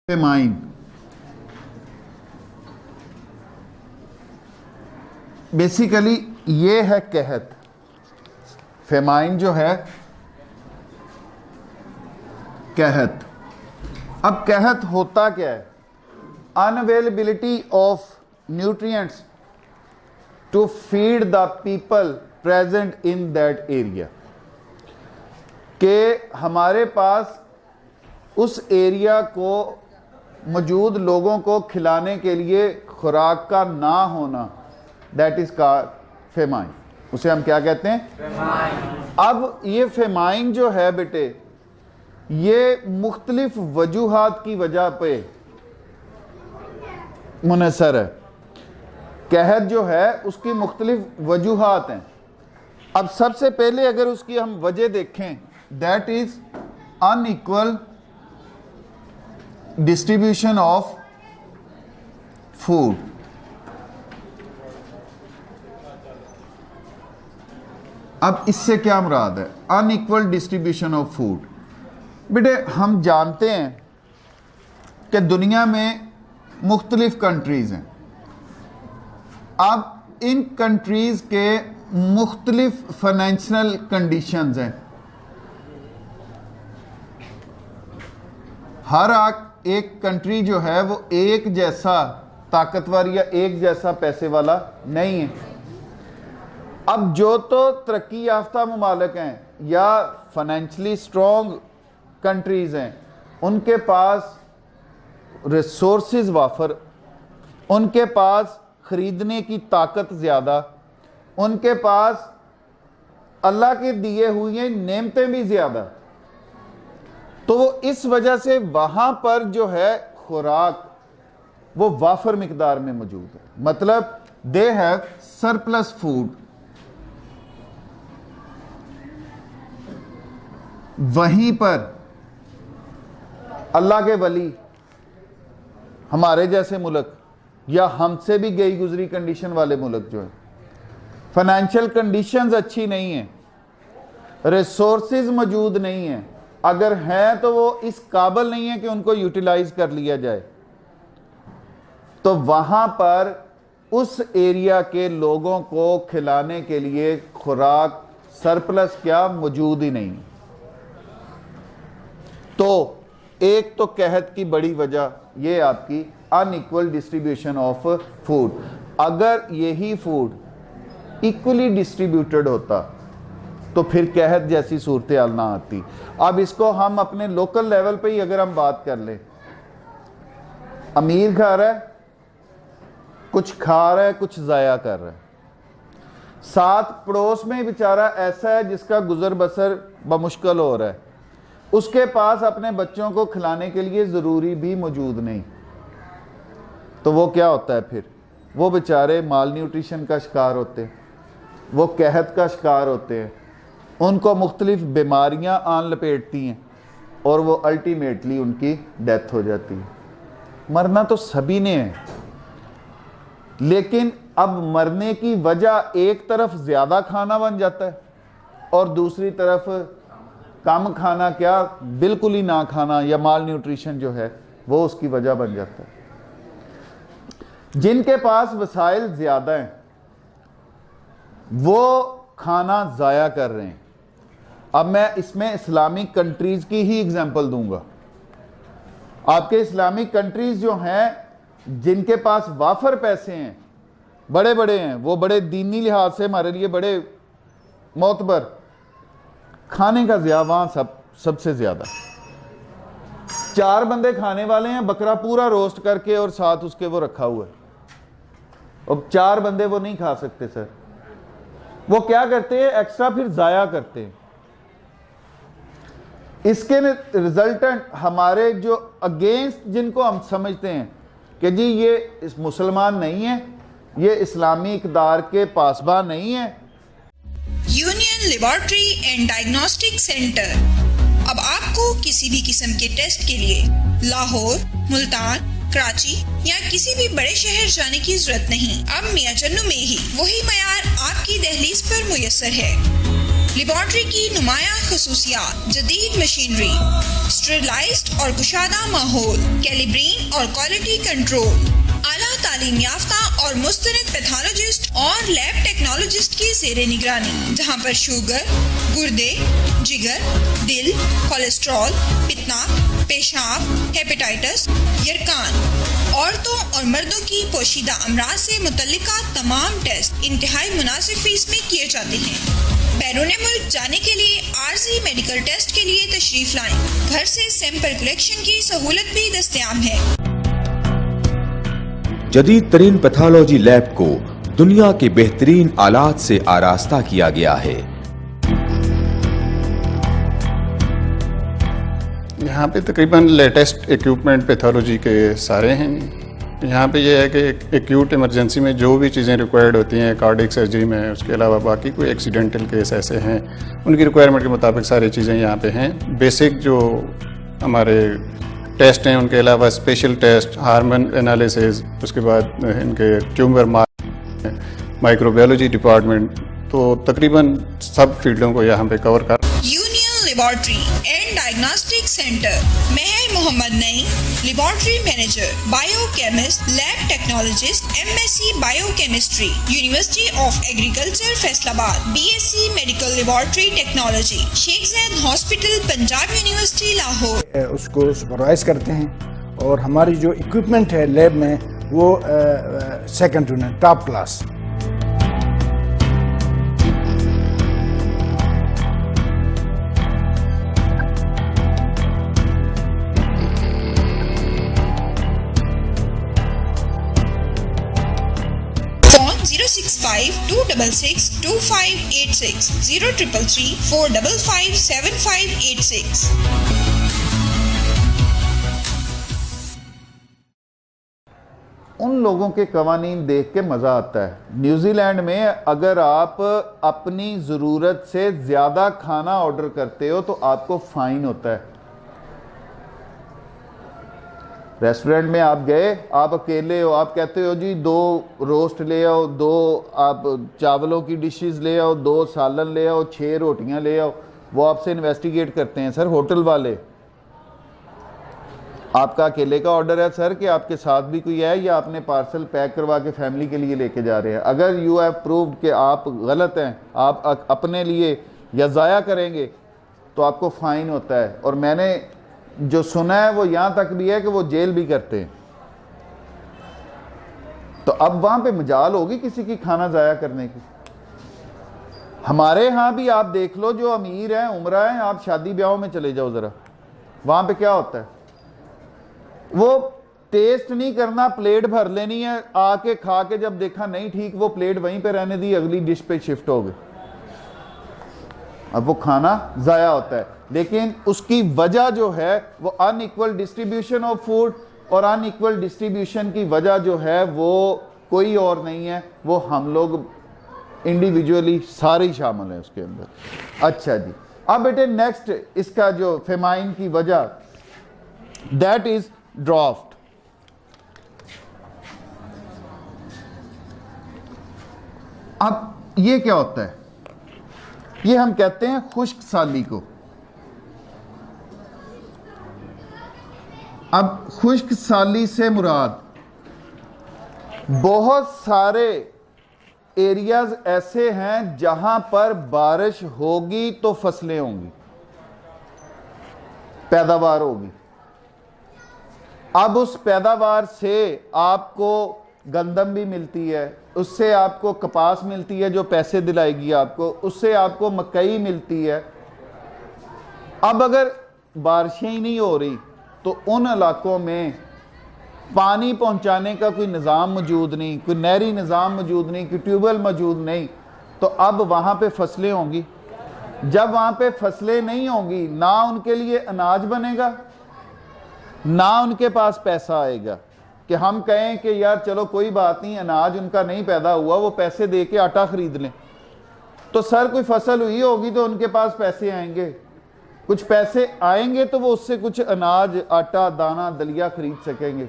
Famine. Basically ये है कहत। फेमाइन जो है कहत। अब कहत होता क्या है? Unavailability of nutrients to feed the people present in that area, के हमारे पास उस एरिया को मौजूद लोगों को खिलाने के लिए खुराक का ना होना, दैट इज कॉल्ड फेमाइन। उसे हम क्या कहते हैं? फेमाइन। अब ये फेमाइन जो है बेटे, ये मुख्तलिफ वजूहात की वजह पे मुनसर है। कहत जो है उसकी मुख्तलिफ वजूहात हैं। अब सबसे पहले अगर उसकी हम वजह देखें, that is unequal distribution of food. अब इससे क्या मुराद है? Unequal distribution of food. बेटे हम जानते हैं कि दुनिया में मुख्तलिफ कंट्रीज़ हैं। अब इन कंट्रीज़ के मुख्तलिफ फाइनेंशियल कंडीशंस हैं। हर एक कंट्री जो है वो एक जैसा ताकतवर या एक जैसा पैसे वाला नहीं है। अब जो तो तरक्की याफ्ता ममालिक हैं या फाइनेंशली स्ट्रॉन्ग कंट्रीज़ हैं, उनके पास रिसोर्सेज वाफर, उनके पास ख़रीदने की ताकत ज़्यादा, उनके पास अल्लाह के दिए हुए नेमतें भी ज़्यादा। तो वो इस वजह से वहाँ पर जो है खुराक वो वाफर मिकदार में मौजूद है। मतलब दे हैव सरप्लस फूड। वहीं पर अल्लाह के वली, हमारे जैसे मुल्क या हमसे भी गई गुजरी कंडीशन वाले मुल्क जो है, फाइनेंशियल कंडीशंस अच्छी नहीं है, रिसोर्सेज मौजूद नहीं है, अगर हैं तो वो इस काबिल नहीं है कि उनको यूटिलाइज कर लिया जाए, तो वहां पर उस एरिया के लोगों को खिलाने के लिए खुराक सरप्लस क्या मौजूद ही नहीं। तो एक तो कहत की बड़ी वजह ये आपकी अनइक्वल डिस्ट्रीब्यूशन ऑफ फूड। अगर यही फूड इक्वली डिस्ट्रीब्यूटेड होता तो फिर कहत जैसी सूरत हाल ना आती। अब इसको हम अपने लोकल लेवल पे ही अगर हम बात कर लें, अमीर खा रहा है, कुछ खा रहा है, कुछ ज़ाया कर रहा है, साथ पड़ोस में बेचारा ऐसा है जिसका गुजर बसर बमुश्किल हो रहा है, उसके पास अपने बच्चों को खिलाने के लिए ज़रूरी भी मौजूद नहीं, तो वो क्या होता है फिर? वो बेचारे माल न्यूट्रिशन का शिकार होते हैं, वो कहत का शिकार होते हैं, उनको मुख्तलिफ बीमारियां आन लपेटती हैं और वो अल्टीमेटली उनकी डेथ हो जाती है। मरना तो सभी ने है, लेकिन अब मरने की वजह एक तरफ ज़्यादा खाना बन जाता है और दूसरी तरफ कम खाना, क्या बिल्कुल ही ना खाना या माल न्यूट्रिशन जो है वो उसकी वजह बन जाता है। जिनके पास वसाइल ज़्यादा हैं वो खाना ज़ाया कर रहे हैं। अब मैं इसमें इस्लामिक कंट्रीज़ की ही एग्जांपल दूंगा। आपके इस्लामिक कंट्रीज़ जो हैं जिनके पास वाफर पैसे हैं, बड़े बड़े हैं, वो बड़े दीनी लिहाज से हमारे लिए बड़े मोतबर, खाने का ज़िया वहाँ सबसे ज़्यादा। 4 बंदे खाने वाले हैं, बकरा पूरा रोस्ट करके और साथ उसके वो रखा हुआ है। अब 4 बंदे वो नहीं खा सकते सर। वो क्या करते हैं? एक्स्ट्रा फिर ज़ाया करते हैं। इसके रिजल्टेंट हमारे जो अगेंस्ट, जिनको हम समझते हैं कि जी ये इस मुसलमान नहीं है, ये इस्लामी इक़दार के पासबा नहीं है। Union laboratory and diagnostic centre. अब आपको किसी भी किस्म के टेस्ट के लिए लाहौर, मुल्तान, कराची या किसी भी बड़े शहर जाने की जरूरत नहीं। अब मियां चन्नू में ही वही मयार आपकी दहलीज पर मुयस्सर है। लेबॉर्ट्री की नुमायां खसूसियात, जदीद मशीनरी, स्टेरिलाइज्ड और कुशादा माहौल, कैलिब्रेन और क्वालिटी कंट्रोल, आला तालीम याफ्ता और मुस्तनद पैथोलॉजिस्ट और लैब टेक्नोलॉजिस्ट की ज़ेरे निगरानी, जहां पर शुगर, गुर्दे, जिगर, दिल, कोलेस्ट्रॉल, पित्ता, पेशाब, हेपेटाइटिस, यरकान, औरतों और मर्दों की पोशीदा अमराज से मुतल्लिका तमाम टेस्ट इंतहाई मुनासिब फीस में किए जाते हैं। बैरून मुल्क जाने के लिए आर्जी मेडिकल टेस्ट के लिए तशरीफ लाएं। घर से सैंपल कलेक्शन की सहूलत भी दस्तयाब है। जदीद तरीन पैथोलॉजी लैब को दुनिया के बेहतरीन आलात से आरास्ता किया गया है। यहाँ पे तकरीबन लेटेस्ट इक्विपमेंट पैथोलॉजी के सारे हैं। यहाँ पे ये है कि एक्यूट इमरजेंसी में जो भी चीज़ें रिक्वायर्ड होती हैं कार्डियक सर्जरी में, उसके अलावा बाकी कोई एक्सीडेंटल केस ऐसे हैं उनकी रिक्वायरमेंट के मुताबिक सारी चीज़ें यहाँ पे हैं। बेसिक जो हमारे टेस्ट हैं उनके अलावा स्पेशल टेस्ट, हार्मोन एनालिसिस, उसके बाद इनके ट्यूमर माइक्रोबायोलॉजी डिपार्टमेंट, तो तकरीबन सब फील्डों को यहाँ पे कवर कर। Union laboratory and diagnostic centre, Mahar Mohammad Naeem, laboratory manager, biochemist, lab technologist, MSc biochemistry, university of agriculture Faisalabad, BSc medical laboratory technology, Sheikh Zayed hospital, Punjab university Lahore. उसको सुपरवाइज करते हैं और हमारी जो इक्विपमेंट है लैब में वो second to none, top class. Phone 065-266-2586, 0334557586। उन लोगों के कवानीन देख के मज़ा आता है। न्यूजीलैंड में अगर आप अपनी ज़रूरत से ज़्यादा खाना ऑर्डर करते हो तो आपको फ़ाइन होता है। रेस्टोरेंट में आप गए, आप अकेले हो, आप कहते हो जी 2 रोस्ट ले आओ, 2 आप चावलों की डिशेस ले आओ, 2 सालन ले आओ, 6 रोटियां ले आओ। वो आपसे इन्वेस्टिगेट करते हैं, सर होटल वाले आपका अकेले का ऑर्डर है सर कि आपके साथ भी कोई है या आपने पार्सल पैक करवा के फैमिली के लिए लेके जा रहे हैं। अगर यू हैव प्रूव्ड कि आप गलत हैं, आप अपने लिए या ज़ाया करेंगे तो आपको फ़ाइन होता है। और मैंने जो सुना है वो यहाँ तक भी है कि वो जेल भी करते हैं। तो अब वहाँ पे मजाल होगी किसी की खाना ज़ाया करने की। हमारे यहाँ भी आप देख लो, जो अमीर हैं, उमरा हैं, आप शादी ब्याहों में चले जाओ ज़रा, वहाँ पे क्या होता है, वो टेस्ट नहीं करना, प्लेट भर लेनी है, आके खा के जब देखा नहीं ठीक, वो प्लेट वहीं पे रहने दी, अगली डिश पे शिफ्ट हो गए। अब वो खाना ज़ाया होता है, लेकिन उसकी वजह जो है वो अनइक्वल डिस्ट्रीब्यूशन ऑफ फूड, और अनइक्वल डिस्ट्रीब्यूशन की वजह जो है वो कोई और नहीं है, वो हम लोग इंडिविजुअली सारे शामिल हैं उसके अंदर। अच्छा जी, अब बेटे नेक्स्ट इसका जो फेमाइन की वजह, दैट इज ड्राफ्ट। अब ये क्या होता है, ये हम कहते हैं खुश्क साली को। अब खुश्क साली से मुराद बहुत सारे एरियाज ऐसे हैं जहां पर बारिश होगी तो फसलें होंगी, पैदावार होगी। अब उस पैदावार से आपको गंदम भी मिलती है, उससे आपको कपास मिलती है जो पैसे दिलाएगी आपको, उससे आपको मकई मिलती है। अब अगर बारिशें ही नहीं हो रही तो उन इलाकों में पानी पहुंचाने का कोई निज़ाम मौजूद नहीं, कोई नहरी निज़ाम मौजूद नहीं, कोई ट्यूबवेल मौजूद नहीं, तो अब वहाँ पे फसलें होंगी। जब वहाँ पे फसलें नहीं होंगी, ना उनके लिए अनाज बनेगा, ना उनके पास पैसा आएगा कि हम कहें कि यार चलो कोई बात नहीं, अनाज उनका नहीं पैदा हुआ, वो पैसे दे के आटा खरीद लें। तो सर कोई फसल हुई होगी तो उनके पास पैसे आएंगे, कुछ पैसे आएंगे तो वो उससे कुछ अनाज, आटा, दाना, दलिया खरीद सकेंगे।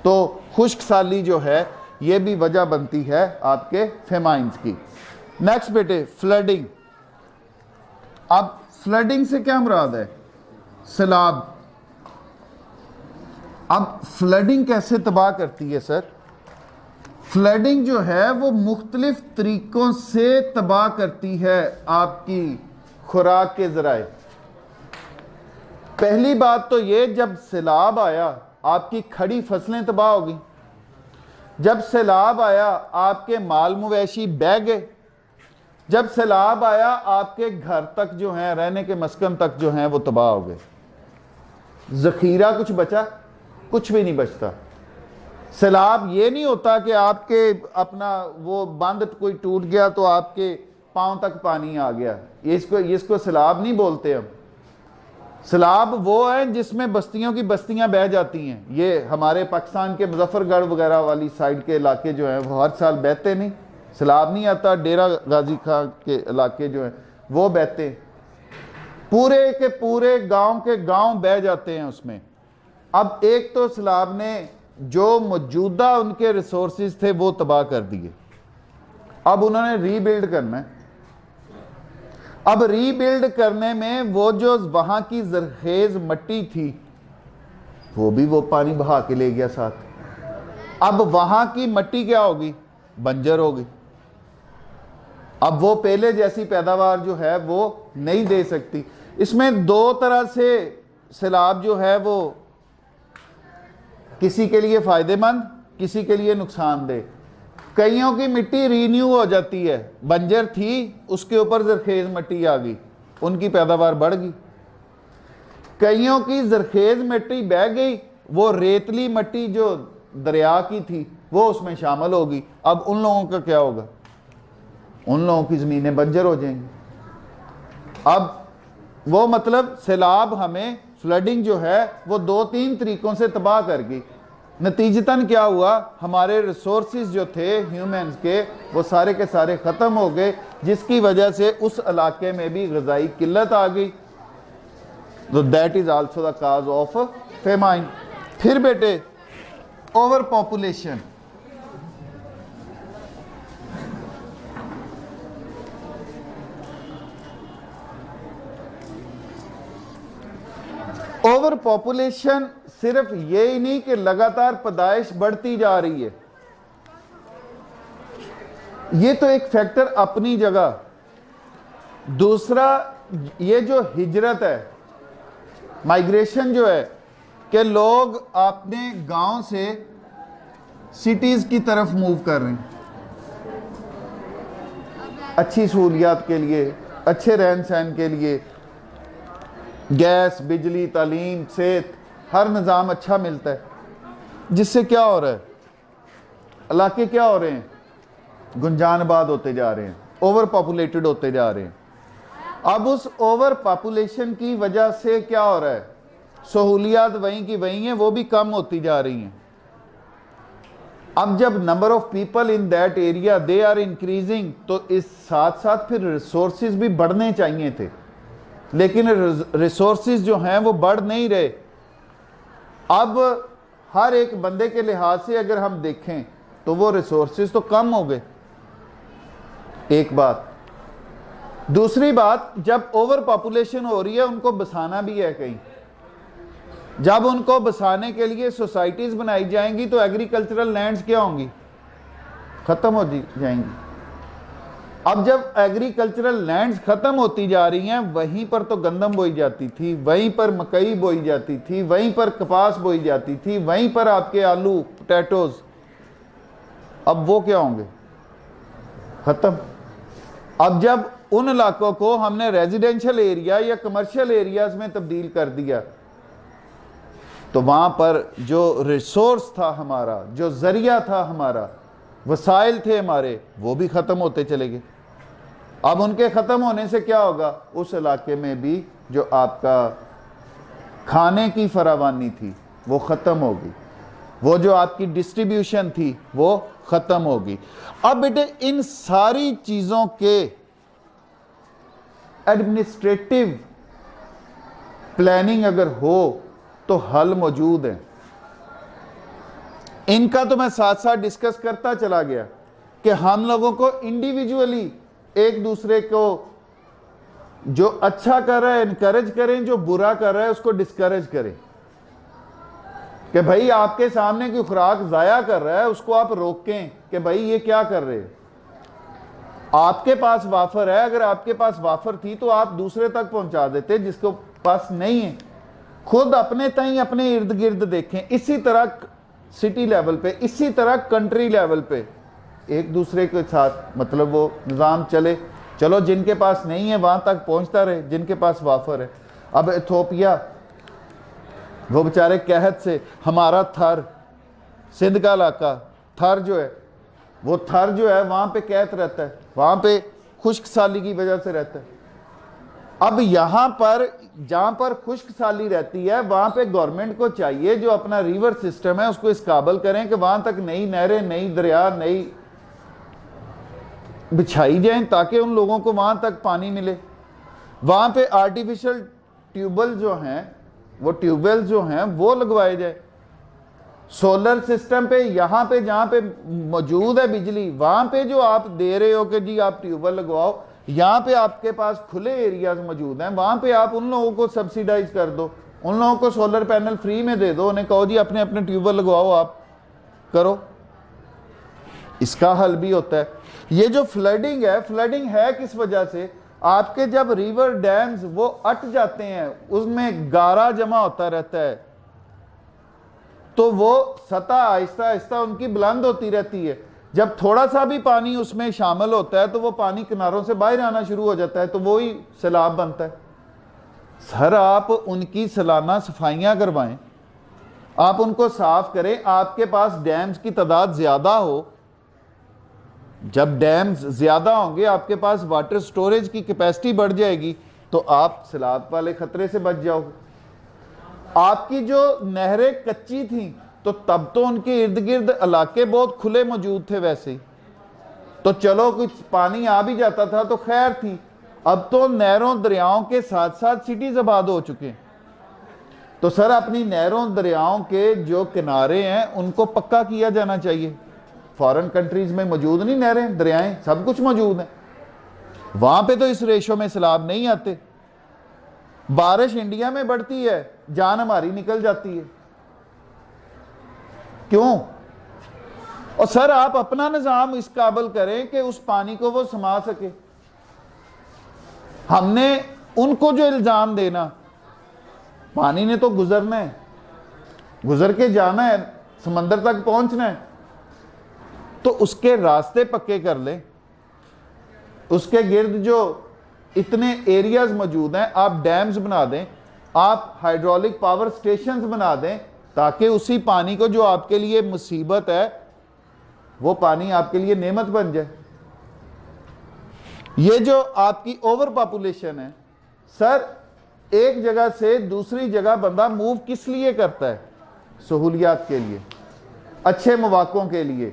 तो खुश्क साली जो है ये भी वजह बनती है आपके फेमाइंस की। नेक्स्ट बेटे, फ्लडिंग। अब फ्लडिंग से क्या मुराद है? सैलाब। अब फ्लडिंग कैसे तबाह करती है सर? फ्लडिंग जो है वो मुख्तलिफ तरीकों से तबाह करती है आपकी खुराक के ज़राए। पहली बात तो ये, जब सैलाब आया आपकी खड़ी फसलें तबाह हो गई, जब सैलाब आया आपके माल मवेशी बह गए, जब सैलाब आया आपके घर तक जो हैं, रहने के मस्कन तक जो हैं वो तबाह हो गए। ज़ख़ीरा कुछ बचा? कुछ भी नहीं बचता। सैलाब ये नहीं होता कि आपके अपना वो बांध कोई टूट गया तो आपके पांव तक पानी आ गया, इसको सैलाब नहीं बोलते हम। सैलाब वो है जिसमें बस्तियों की बस्तियां बह जाती हैं। ये हमारे पाकिस्तान के मुजफ्फरगढ़ वगैरह वाली साइड के इलाके जो हैं वो हर साल बहते नहीं, सैलाब नहीं आता। डेरा गाजी खां के इलाके जो हैं वो बहते, पूरे के पूरे गांव के गांव बह जाते हैं उसमें। अब एक तो सैलाब ने जो मौजूदा उनके रिसोर्सेज थे वो तबाह कर दिए, अब उन्होंने रीबिल्ड करना है। अब रीबिल्ड करने में वो जो वहां की जरखेज मिट्टी थी वो पानी बहा के ले गया साथ। अब वहां की मिट्टी क्या होगी? बंजर होगी। अब वो पहले जैसी पैदावार जो है वो नहीं दे सकती। इसमें दो तरह से सैलाब जो है वो किसी के लिए फायदेमंद, किसी के लिए नुकसानदेह। कईयों की मिट्टी रीन्यू हो जाती है, बंजर थी उसके ऊपर जरखेज मिट्टी आ गई, उनकी पैदावार बढ़ गई। कईयों की जरखेज मिट्टी बह गई, वो रेतली मिट्टी जो दरिया की थी वो उसमें शामिल होगी। अब उन लोगों का क्या होगा? उन लोगों की ज़मीनें बंजर हो जाएंगी। अब वो मतलब सैलाब हमें, फ्लडिंग जो है वो 2-3 तरीकों से तबाह कर गई। नतीजतन क्या हुआ? हमारे रिसोर्सेज जो थे ह्यूमंस के वो सारे के सारे ख़त्म हो गए, जिसकी वजह से उस इलाके में भी ग़िज़ाई किल्लत आ गई। तो that is also the cause of famine. फिर बेटे ओवर पॉपुलेशन। ओवर पॉपुलेशन सिर्फ ये ही नहीं कि लगातार पैदाइश बढ़ती जा रही है, ये तो एक फैक्टर अपनी जगह। दूसरा ये जो हिजरत है, माइग्रेशन जो है कि लोग अपने गांव से सिटीज की तरफ मूव कर रहे हैं अच्छी सहूलियात के लिए, अच्छे रहन सहन के लिए। गैस, बिजली, तालीम, सेहत, हर निज़ाम अच्छा मिलता है, जिससे क्या हो रहा है? इलाके क्या हो रहे हैं? गुंजानबाद होते जा रहे हैं, ओवर पॉपुलेटेड होते जा रहे हैं। अब उस ओवर पॉपुलेशन की वजह से क्या हो रहा है? सहूलियात वहीं की वहीं हैं, वो भी कम होती जा रही हैं। अब जब number of people in that area they are increasing, तो इस साथ साथ फिर रिसोर्सेज भी बढ़ने चाहिए थे, लेकिन रिसोर्सेज जो हैं वो बढ़ नहीं रहे। अब हर एक बंदे के लिहाज से अगर हम देखें तो वो रिसोर्सेज तो कम हो गए, एक बात। दूसरी बात, जब ओवर पॉपुलेशन हो रही है उनको बसाना भी है कहीं। जब उनको बसाने के लिए सोसाइटीज बनाई जाएंगी तो एग्रीकल्चरल लैंड्स क्या होंगी? खत्म हो जाएंगी। अब जब एग्रीकल्चरल लैंड्स खत्म होती जा रही हैं, वहीं पर तो गंदम बोई जाती थी, वहीं पर मकई बोई जाती थी, वहीं पर कपास बोई जाती थी, वहीं पर आपके आलू, पोटैटोज, अब वो क्या होंगे? खत्म। अब जब उन इलाकों को हमने रेजिडेंशियल एरिया या कमर्शियल एरियाज में तब्दील कर दिया, तो वहां पर जो रिसोर्स था हमारा, जो जरिया था हमारा, वसाइल थे हमारे, वो भी खत्म होते चले गए। अब उनके ख़त्म होने से क्या होगा? उस इलाके में भी जो आपका खाने की फरावानी थी वो ख़त्म होगी, वो जो आपकी डिस्ट्रीब्यूशन थी वो ख़त्म होगी। अब बेटे इन सारी चीज़ों के एडमिनिस्ट्रेटिव प्लानिंग अगर हो तो हल मौजूद है। इनका तो मैं साथ साथ डिस्कस करता चला गया कि हम लोगों को इंडिविजुअली एक दूसरे को जो अच्छा कर रहा है इनकरेज करें, जो बुरा कर रहा है उसको डिस्करेज करें कि भाई आपके सामने कोई खुराक ज़ाया कर रहा है उसको आप रोकें कि भाई ये क्या कर रहे हो। आपके पास वाफर है, अगर आपके पास वाफर थी तो आप दूसरे तक पहुंचा देते जिसको पास नहीं है। खुद अपने ताई अपने इर्द गिर्द देखें। इसी तरह सिटी लेवल पे, इसी तरह कंट्री लेवल पे एक दूसरे के साथ मतलब वो निज़ाम चले। चलो जिनके पास नहीं है वहां तक पहुंचता रहे, जिनके पास वाफर है। अब इथोपिया, वो बेचारे कहत से, हमारा थर सिंध का इलाका, थर जो है वो थर जो है वहां पे कहत रहता है, वहां पे खुश्क साली की वजह से रहता है। अब यहां पर जहां पर खुश्क साली रहती है वहां पे गवर्नमेंट को चाहिए जो अपना रिवर सिस्टम है उसको इस काबल करें कि वहां तक नई नहरें, नई दरिया, नई बिछाई जाएं ताकि उन लोगों को वहां तक पानी मिले। वहां पे आर्टिफिशियल ट्यूबवेल जो हैं, वो ट्यूबवेल जो हैं वो लगवाए जाए। सोलर सिस्टम पे यहाँ पे जहाँ पे मौजूद है बिजली, वहां पे जो आप दे रहे हो कि जी आप ट्यूबवेल लगवाओ, यहाँ पे आपके पास खुले एरियाज मौजूद हैं, वहां पे आप उन लोगों को सब्सिडाइज कर दो, उन लोगों को सोलर पैनल फ्री में दे दो, उन्हें कहो जी अपने अपने ट्यूबवेल लगवाओ, आप करो। इसका हल भी होता है। ये जो फ्लडिंग है, फ्लडिंग है किस वजह से? आपके जब रिवर डैम्स वो अट जाते हैं, उसमें गारा जमा होता रहता है, तो वो सतह आहिस्ता आहिस्ता उनकी बुलंद होती रहती है। जब थोड़ा सा भी पानी उसमें शामिल होता है तो वो पानी किनारों से बाहर आना शुरू हो जाता है, तो वो ही सैलाब बनता है। सर आप उनकी सालाना सफाइयां करवाएं, आप उनको साफ करें। आपके पास डैम्स की तादाद ज्यादा हो, जब डैम्स ज्यादा होंगे आपके पास वाटर स्टोरेज की कैपेसिटी बढ़ जाएगी, तो आप सैलाब वाले खतरे से बच जाओगे। आपकी जो नहरें कच्ची थी तो तब तो उनके इर्द गिर्द इलाके बहुत खुले मौजूद थे वैसे ही, तो चलो कुछ पानी आ भी जाता था तो खैर थी। अब तो नहरों दरियाओं के साथ साथ सिटीज आबाद हो चुके हैं। तो सर अपनी नहरों दरियाओं के जो किनारे हैं उनको पक्का किया जाना चाहिए। फॉरेन कंट्रीज में मौजूद नहीं नहरें, दरियाएं, सब कुछ मौजूद है। वहां पे तो इस रेशो में सैलाब नहीं आते। बारिश इंडिया में बढ़ती है, जान हमारी निकल जाती है। क्यों? और सर आप अपना निजाम इस काबिल करें कि उस पानी को वो समा सके। हमने उनको जो इल्जाम देना, पानी ने तो गुजरना है, गुजर के जाना है, समंदर तक पहुंचना है, तो उसके रास्ते पक्के कर लें। उसके गिर्द जो इतने एरियाज मौजूद हैं, आप डैम्स बना दें, आप हाइड्रोलिक पावर स्टेशंस बना दें, ताकि उसी पानी को जो आपके लिए मुसीबत है वो पानी आपके लिए नेमत बन जाए। ये जो आपकी ओवर पॉपुलेशन है, सर एक जगह से दूसरी जगह बंदा मूव किस लिए करता है? सहूलियात के लिए, अच्छे मौक़ों के लिए।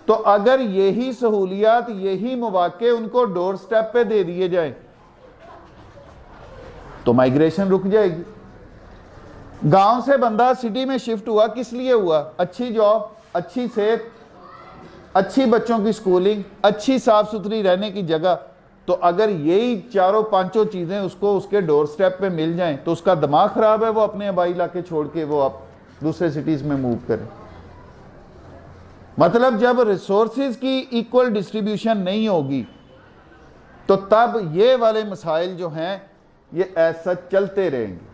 तो अगर यही सहूलियात, यही मौक़े उनको डोर स्टेप पे दे दिए जाएं तो माइग्रेशन रुक जाएगी। गांव से बंदा सिटी में शिफ्ट हुआ किस लिए हुआ? अच्छी जॉब, अच्छी सेहत, अच्छी बच्चों की स्कूलिंग, अच्छी साफ सुथरी रहने की जगह। तो अगर यही चारों पांचों चीजें उसको उसके डोर स्टेप पे मिल जाएं तो उसका दिमाग खराब है, वो अपने आबाई इलाके छोड़ के वो आप दूसरे सिटीज में मूव करें। मतलब जब रिसोर्सेज की इक्वल डिस्ट्रीब्यूशन नहीं होगी तो तब ये वाले मसाइल जो हैं ये ऐसा चलते रहेंगे।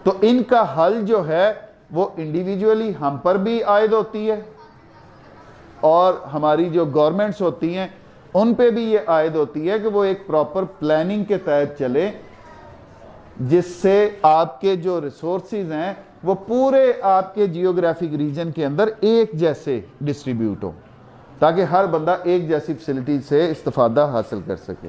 तो इनका हल जो है वो इंडिविजुअली हम पर भी आयद होती है और हमारी जो गवर्नमेंट्स होती हैं उन पे भी ये आयद होती है कि वो एक प्रॉपर प्लानिंग के तहत चले, जिससे आपके जो रिसोर्सेज हैं वो पूरे आपके जियोग्राफिक रीजन के अंदर एक जैसे डिस्ट्रीब्यूट हो, ताकि हर बंदा एक जैसी फैसिलिटी से इस्तिफादा हासिल कर सके।